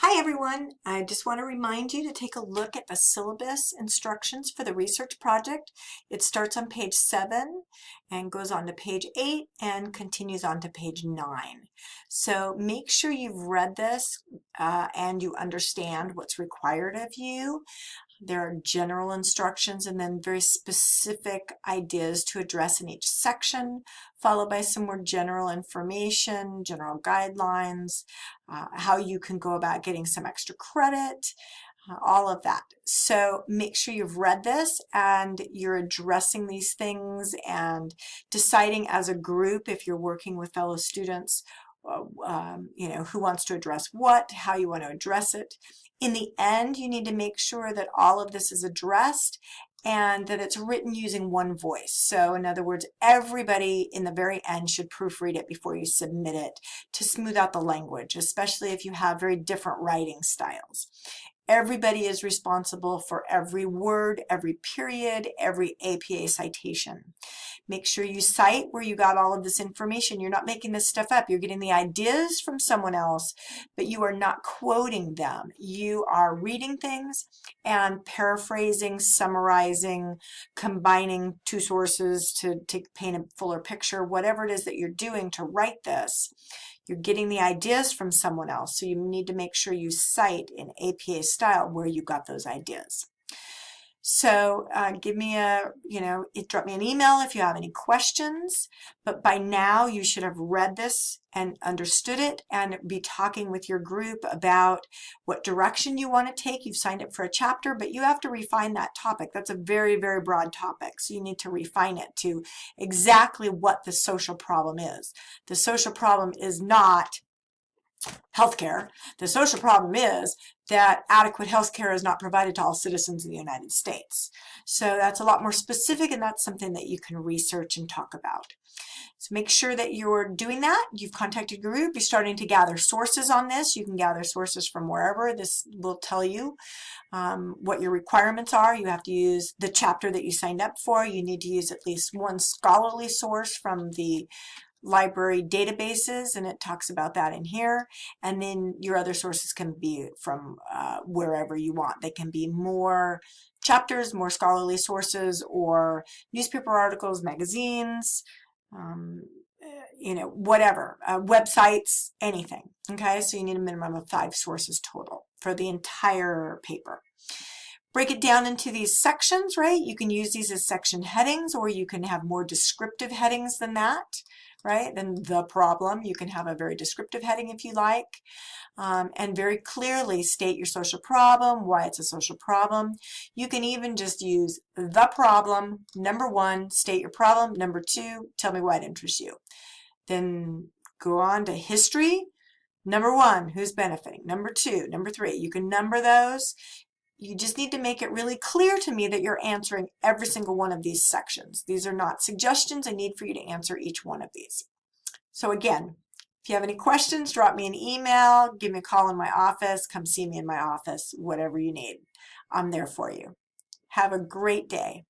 Hi everyone, I just want to remind you to take a look at the syllabus instructions for the research project. It starts on page 7 and goes on to page 8 and continues on to page 9. So make sure you've read this and you understand what's required of you. There are general instructions and then very specific ideas to address in each section, followed by some more general information, general guidelines, how you can go about getting some extra credit, all of that. So make sure you've read this and you're addressing these things and deciding as a group, if you're working with fellow students, who wants to address what, how you want to address it. In the end, you need to make sure that all of this is addressed and that it's written using one voice. So in other words, everybody in the very end should proofread it before you submit it to smooth out the language, especially if you have very different writing styles. Everybody is responsible for every word, every period, every APA citation. Make sure you cite where you got all of this information. You're not making this stuff up. You're getting the ideas from someone else, but you are not quoting them. You are reading things and paraphrasing, summarizing, combining two sources to paint a fuller picture, whatever it is that you're doing to write this. You're getting the ideas from someone else, so you need to make sure you cite in APA style where you got those ideas. So drop me an email if you have any questions, but by now you should have read this and understood it and be talking with your group about what direction you want to take. You've signed up for a chapter, but you have to refine that topic. That's a very, very broad topic, so you need to refine it to exactly what the social problem is. The social problem is not healthcare. The social problem is that adequate healthcare is not provided to all citizens in the United States. So that's a lot more specific, and that's something that you can research and talk about. So make sure that you're doing that. You've contacted your group. You're starting to gather sources on this. You can gather sources from wherever. This will tell you what your requirements are. You have to use the chapter that you signed up for. You need to use at least one scholarly source from the library databases, and it talks about that in here. And then your other sources can be from wherever you want. They can be more chapters, more scholarly sources, or newspaper articles, magazines, whatever, websites, anything. Okay, so you need a minimum of 5 sources total for the entire paper. Break it down into these sections, right? You can use these as section headings, or you can have more descriptive headings than that, right? Than the problem. You can have a very descriptive heading if you like, and very clearly state your social problem, why it's a social problem. You can even just use the problem, number 1, state your problem, number 2, tell me why it interests you. Then go on to history. Number 1, who's benefiting? Number 2, number 3. You can number those. You just need to make it really clear to me that you're answering every single one of these sections. These are not suggestions. I need for you to answer each one of these. So again, if you have any questions, drop me an email, give me a call in my office, come see me in my office, whatever you need. I'm there for you. Have a great day.